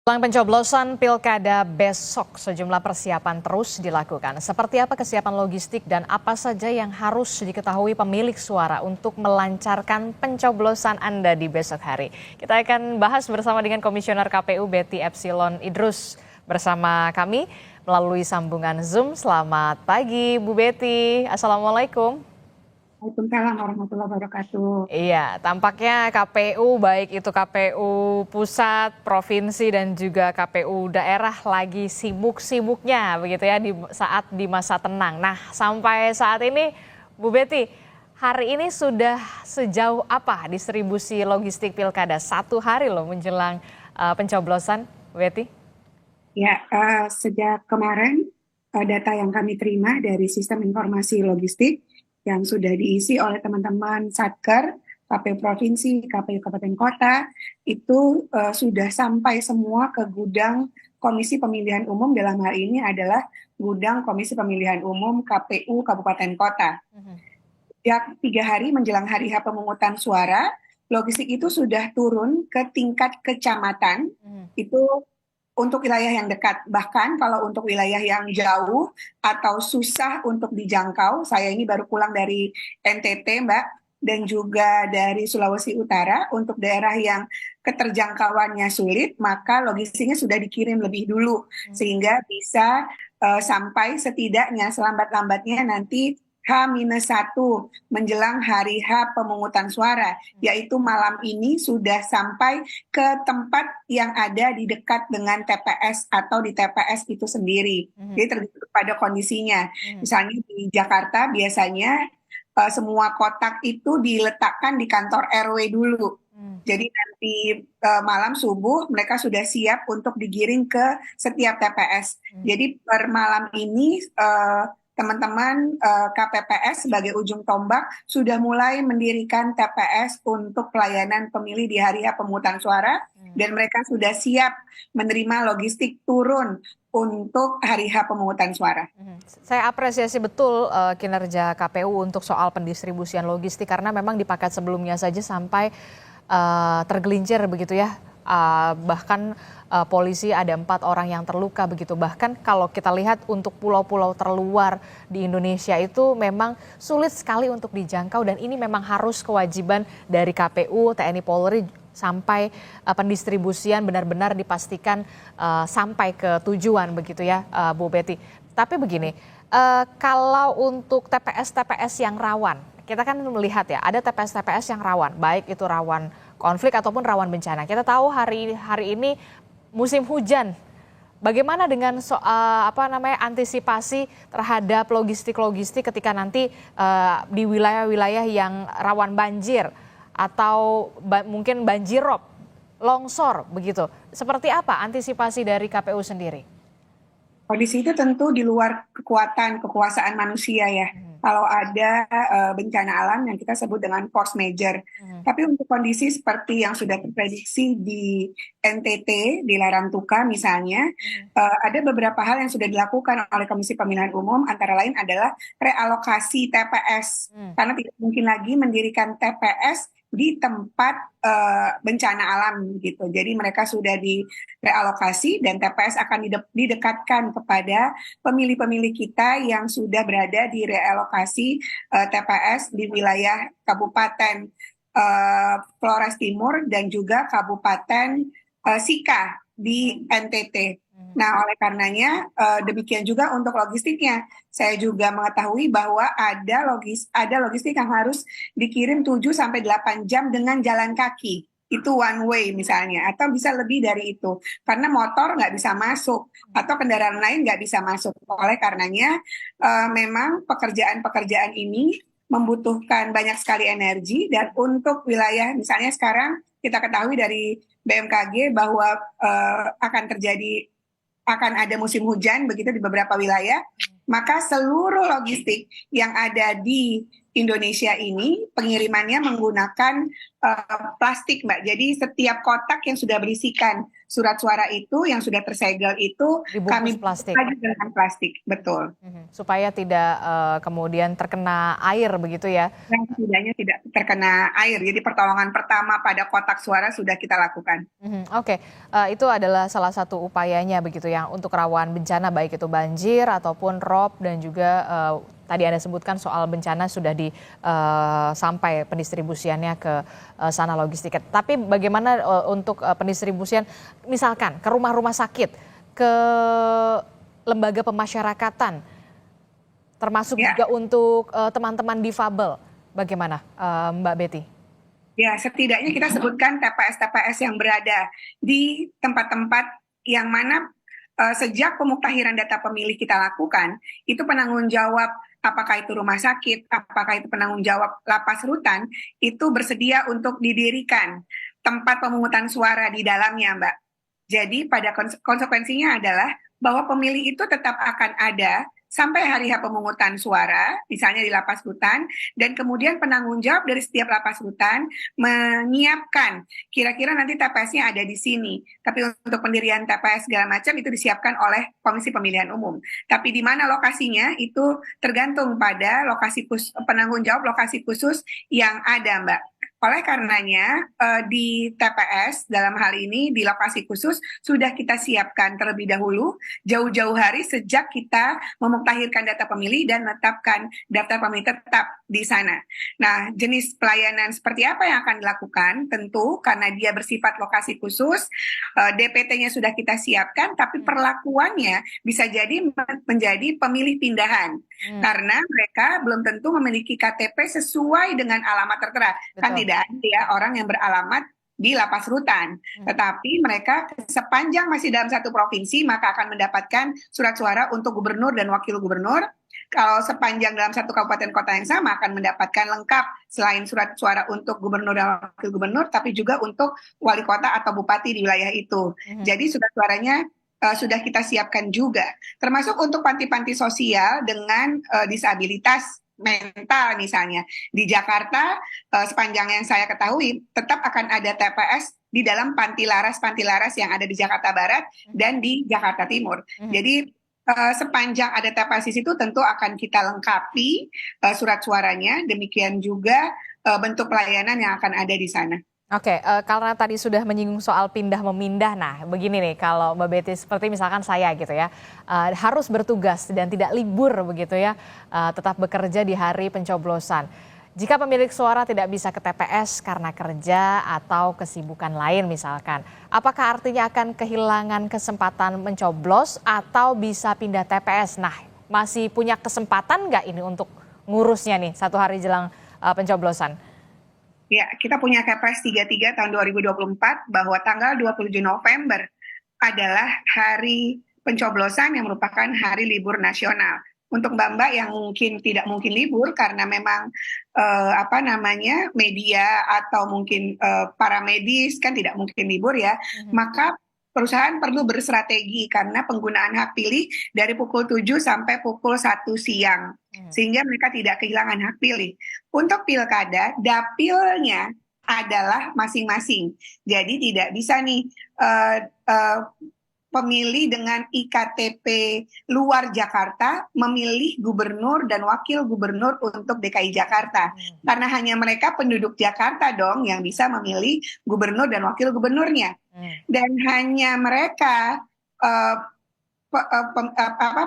Jelang pencoblosan Pilkada besok, sejumlah persiapan terus dilakukan. Seperti apa kesiapan logistik dan apa saja yang harus diketahui pemilik suara untuk melancarkan pencoblosan Anda di besok hari. Kita akan bahas bersama dengan Komisioner KPU Betty Epsilon Idrus bersama kami melalui sambungan Zoom. Selamat pagi Bu Betty, Assalamualaikum. Waalaikumsalam warahmatullahi wabarakatuh. Iya, tampaknya KPU baik itu KPU pusat, provinsi dan juga KPU daerah lagi sibuk-sibuknya begitu ya di masa tenang. Nah, sampai saat ini Bu Betty, hari ini sudah sejauh apa distribusi logistik Pilkada? 1 hari loh menjelang pencoblosan, Bu Betty. Ya, sejak kemarin data yang kami terima dari sistem informasi logistik yang sudah diisi oleh teman-teman Satker, KPU Provinsi, KPU Kabupaten Kota, itu sudah sampai semua ke gudang Komisi Pemilihan Umum, dalam hal ini adalah gudang Komisi Pemilihan Umum KPU Kabupaten Kota. Sejak 3 hari menjelang hari H pemungutan suara, logistik itu sudah turun ke tingkat kecamatan, itu untuk wilayah yang dekat. Bahkan kalau untuk wilayah yang jauh atau susah untuk dijangkau, saya ini baru pulang dari NTT, Mbak, dan juga dari Sulawesi Utara, untuk daerah yang keterjangkauannya sulit, maka logistiknya sudah dikirim lebih dulu, sehingga bisa sampai setidaknya selambat-lambatnya nanti H-1 menjelang hari H pemungutan suara, yaitu malam ini sudah sampai ke tempat yang ada di dekat dengan TPS atau di TPS itu sendiri. Jadi tergantung pada kondisinya. Misalnya di Jakarta biasanya semua kotak itu diletakkan di kantor RW dulu. Jadi nanti malam subuh mereka sudah siap untuk digiring ke setiap TPS. Jadi per malam ini teman-teman KPPS sebagai ujung tombak sudah mulai mendirikan TPS untuk pelayanan pemilih di hari H pemungutan suara, dan mereka sudah siap menerima logistik turun untuk hari H pemungutan suara. Saya apresiasi betul kinerja KPU untuk soal pendistribusian logistik karena memang di paket sebelumnya saja sampai tergelincir begitu ya. Bahkan polisi ada 4 orang yang terluka begitu. Bahkan kalau kita lihat untuk pulau-pulau terluar di Indonesia itu memang sulit sekali untuk dijangkau, dan ini memang harus kewajiban dari KPU, TNI Polri sampai pendistribusian benar-benar dipastikan sampai ke tujuan begitu ya, Bu Betty. Tapi begini, kalau untuk TPS-TPS yang rawan, kita kan melihat ya ada TPS-TPS yang rawan, baik itu rawan konflik ataupun rawan bencana. Kita tahu hari ini musim hujan. Bagaimana dengan soal antisipasi terhadap logistik ketika nanti di wilayah-wilayah yang rawan banjir atau mungkin banjirop, longsor begitu. Seperti apa antisipasi dari KPU sendiri? Kondisi itu tentu di luar kekuasaan manusia ya. Kalau ada bencana alam yang kita sebut dengan force major. Tapi untuk kondisi seperti yang sudah terprediksi di NTT, di Larantuka misalnya, ada beberapa hal yang sudah dilakukan oleh Komisi Pemilihan Umum, antara lain adalah realokasi TPS. Karena tidak mungkin lagi mendirikan TPS di tempat bencana alam gitu. Jadi mereka sudah direalokasi dan TPS akan didekatkan kepada pemilih-pemilih kita yang sudah berada di realokasi TPS di wilayah Kabupaten Flores Timur dan juga Kabupaten Sika di NTT. Nah, oleh karenanya demikian juga untuk logistiknya. Saya juga mengetahui bahwa ada logistik yang harus dikirim 7-8 jam dengan jalan kaki. Itu one way misalnya, atau bisa lebih dari itu. Karena motor nggak bisa masuk, atau kendaraan lain nggak bisa masuk. Oleh karenanya memang pekerjaan-pekerjaan ini membutuhkan banyak sekali energi, dan untuk wilayah misalnya sekarang kita ketahui dari BMKG bahwa akan ada musim hujan begitu di beberapa wilayah, maka seluruh logistik yang ada di Indonesia ini pengirimannya menggunakan plastik, Mbak. Jadi setiap kotak yang sudah berisikan surat suara itu yang sudah tersegel itu Dibungkus kami bungkus plastik. lagi dengan plastik, betul. Supaya tidak kemudian terkena air begitu ya. Dan setidaknya tidak terkena air. Jadi pertolongan pertama pada kotak suara sudah kita lakukan. Oke. Itu adalah salah satu upayanya begitu ya untuk rawan bencana baik itu banjir ataupun rob dan juga tadi Anda sebutkan soal bencana sudah sampai pendistribusiannya ke sana logistik. Tapi bagaimana untuk pendistribusian misalkan ke rumah-rumah sakit, ke lembaga pemasyarakatan, termasuk Ya, juga untuk teman-teman difabel. Bagaimana Mbak Betty? ya, setidaknya kita sebutkan TPS-TPS yang berada di tempat-tempat yang mana sejak pemuktahiran data pemilih kita lakukan, itu penanggung jawab apakah itu rumah sakit, apakah itu penanggung jawab lapas rutan, itu bersedia untuk didirikan tempat pemungutan suara di dalamnya, Mbak. Jadi pada konsekuensinya adalah bahwa pemilih itu tetap akan ada sampai hari H pemungutan suara, misalnya di lapas rutan, dan kemudian penanggung jawab dari setiap lapas rutan menyiapkan kira-kira nanti TPS-nya ada di sini. Tapi untuk pendirian TPS segala macam itu disiapkan oleh Komisi Pemilihan Umum. Tapi di mana lokasinya itu tergantung pada penanggung jawab lokasi khusus yang ada, Mbak. Oleh karenanya di TPS dalam hal ini di lokasi khusus sudah kita siapkan terlebih dahulu jauh-jauh hari sejak kita memutahirkan data pemilih dan menetapkan daftar pemilih tetap di sana. Nah, jenis pelayanan seperti apa yang akan dilakukan? Tentu karena dia bersifat lokasi khusus, DPT-nya sudah kita siapkan, tapi perlakuannya bisa jadi menjadi pemilih pindahan. Karena mereka belum tentu memiliki KTP sesuai dengan alamat tertera. Kan Betul. tidak ada ya orang yang beralamat di lapas rutan. Tetapi mereka sepanjang masih dalam satu provinsi maka akan mendapatkan surat suara untuk gubernur dan wakil gubernur. Kalau sepanjang dalam satu kabupaten kota yang sama akan mendapatkan lengkap selain surat suara untuk gubernur dan wakil gubernur, tapi juga untuk wali kota atau bupati di wilayah itu. Jadi surat suaranya sudah kita siapkan juga. Termasuk untuk panti-panti sosial dengan disabilitas mental misalnya. Di Jakarta sepanjang yang saya ketahui tetap akan ada TPS di dalam panti laras yang ada di Jakarta Barat dan di Jakarta Timur. Jadi sepanjang ada TPS di situ tentu akan kita lengkapi surat suaranya, demikian juga bentuk pelayanan yang akan ada di sana. Oke, karena tadi sudah menyinggung soal pindah memindah, nah begini nih kalau Mbak Betty seperti misalkan saya gitu ya, harus bertugas dan tidak libur begitu ya, tetap bekerja di hari pencoblosan. Jika pemilik suara tidak bisa ke TPS karena kerja atau kesibukan lain misalkan, apakah artinya akan kehilangan kesempatan mencoblos atau bisa pindah TPS? Nah, masih punya kesempatan nggak ini untuk ngurusnya nih satu hari jelang pencoblosan? Ya, kita punya Kepres 33 tahun 2024 bahwa tanggal 27 November adalah hari pencoblosan yang merupakan hari libur nasional. Untuk Mbak-mbak yang tidak mungkin libur karena memang media atau mungkin para medis kan tidak mungkin libur ya, maka perusahaan perlu berstrategi karena penggunaan hak pilih dari pukul 7 sampai pukul 1 siang. Sehingga mereka tidak kehilangan hak pilih. Untuk pilkada, dapilnya adalah masing-masing. Jadi tidak bisa nih pemilih dengan IKTP luar Jakarta memilih gubernur dan wakil gubernur untuk DKI Jakarta. Karena hanya mereka penduduk Jakarta dong yang bisa memilih gubernur dan wakil gubernurnya. Dan hanya mereka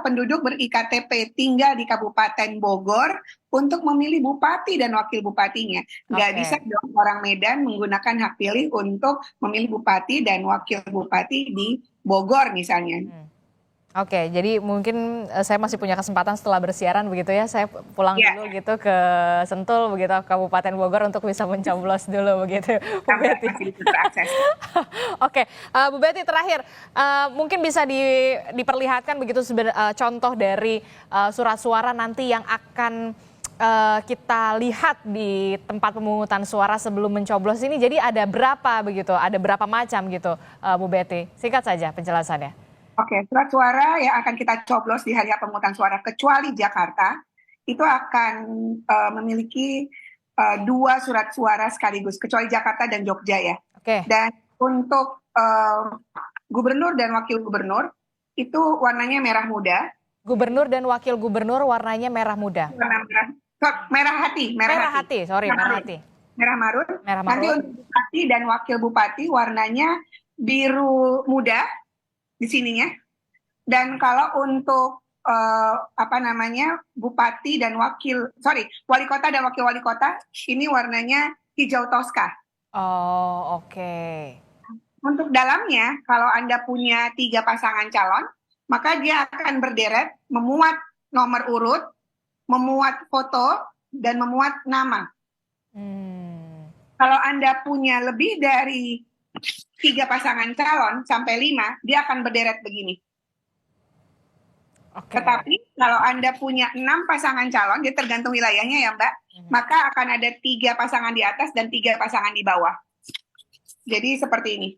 penduduk ber-IKTP tinggal di Kabupaten Bogor untuk memilih bupati dan wakil bupatinya. Nggak bisa dong orang Medan menggunakan hak pilih untuk memilih bupati dan wakil bupati di Bogor misalnya. Oke, jadi mungkin saya masih punya kesempatan setelah bersiaran begitu ya, saya pulang dulu gitu ke Sentul begitu, Kabupaten Bogor untuk bisa mencoblos dulu begitu, Bu Betty. Oke, Bu Betty terakhir, mungkin bisa diperlihatkan begitu contoh dari surat suara nanti yang akan kita lihat di tempat pemungutan suara sebelum mencoblos ini. Jadi ada berapa begitu, ada berapa macam gitu, Bu Betty? Singkat saja penjelasannya. Oke, surat suara yang akan kita coblos di hari pemungutan suara kecuali Jakarta itu akan memiliki 2 surat suara sekaligus kecuali Jakarta dan Jogja ya. Oke. Dan untuk gubernur dan wakil gubernur itu warnanya merah muda. Gubernur dan wakil gubernur warnanya merah muda. Warna merah, merah hati, Merah hati, sorry, merah hati. Merah marun. Merah Nanti marun. untuk bupati dan wakil bupati warnanya biru muda di sininya. Dan kalau untuk bupati dan wali kota dan wakil wali kota ini warnanya hijau toska. Oh, oke. Untuk dalamnya, kalau Anda punya 3 pasangan calon, maka dia akan berderet memuat nomor urut, memuat foto, dan memuat nama. Kalau Anda punya lebih dari 3 pasangan calon sampai 5, dia akan berderet begini. Okay. Tetapi kalau Anda punya 6 pasangan calon, dia tergantung wilayahnya ya Mbak, maka akan ada 3 pasangan di atas dan 3 pasangan di bawah. Jadi seperti ini.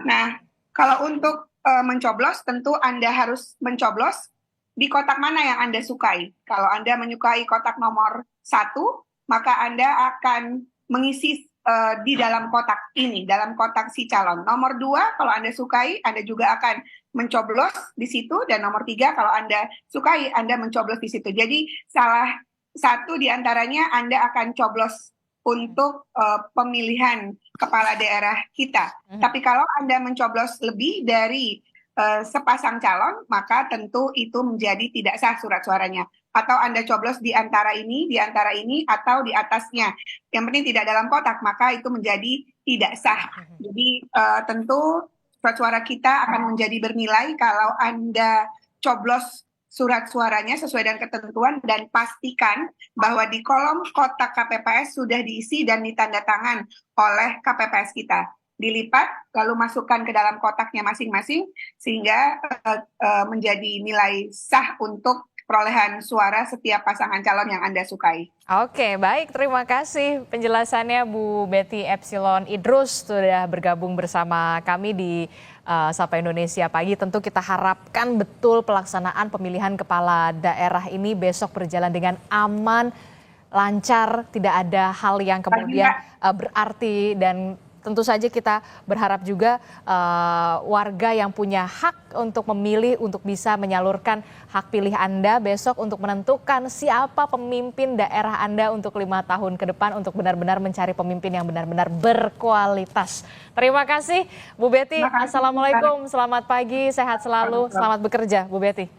Nah, kalau untuk mencoblos, tentu Anda harus mencoblos di kotak mana yang Anda sukai. Kalau Anda menyukai kotak nomor 1, maka Anda akan mengisi di dalam kotak ini, dalam kotak si calon. Nomor 2, kalau Anda sukai, Anda juga akan mencoblos di situ. Dan nomor 3, kalau Anda sukai, Anda mencoblos di situ. Jadi salah satu di antaranya Anda akan coblos untuk pemilihan kepala daerah kita. Tapi kalau Anda mencoblos lebih dari sepasang calon, maka tentu itu menjadi tidak sah surat suaranya. Atau Anda coblos di antara ini, atau di atasnya. Yang penting tidak dalam kotak, maka itu menjadi tidak sah. Jadi tentu surat suara kita akan menjadi bernilai kalau Anda coblos surat suaranya sesuai dengan ketentuan dan pastikan bahwa di kolom kotak KPPS sudah diisi dan ditandatangan oleh KPPS kita. Dilipat lalu masukkan ke dalam kotaknya masing-masing sehingga menjadi nilai sah untuk perolehan suara setiap pasangan calon yang Anda sukai. Oke, baik. Terima kasih penjelasannya Bu Betty Epsilon Idrus sudah bergabung bersama kami di Sapa Indonesia Pagi. Tentu kita harapkan betul pelaksanaan pemilihan kepala daerah ini besok berjalan dengan aman, lancar, tidak ada hal yang kemudian berarti, dan tentu saja kita berharap juga warga yang punya hak untuk memilih, untuk bisa menyalurkan hak pilih Anda besok untuk menentukan siapa pemimpin daerah Anda untuk 5 tahun ke depan, untuk benar-benar mencari pemimpin yang benar-benar berkualitas. Terima kasih Bu Betty. Assalamualaikum, selamat pagi, sehat selalu, selamat bekerja Bu Betty.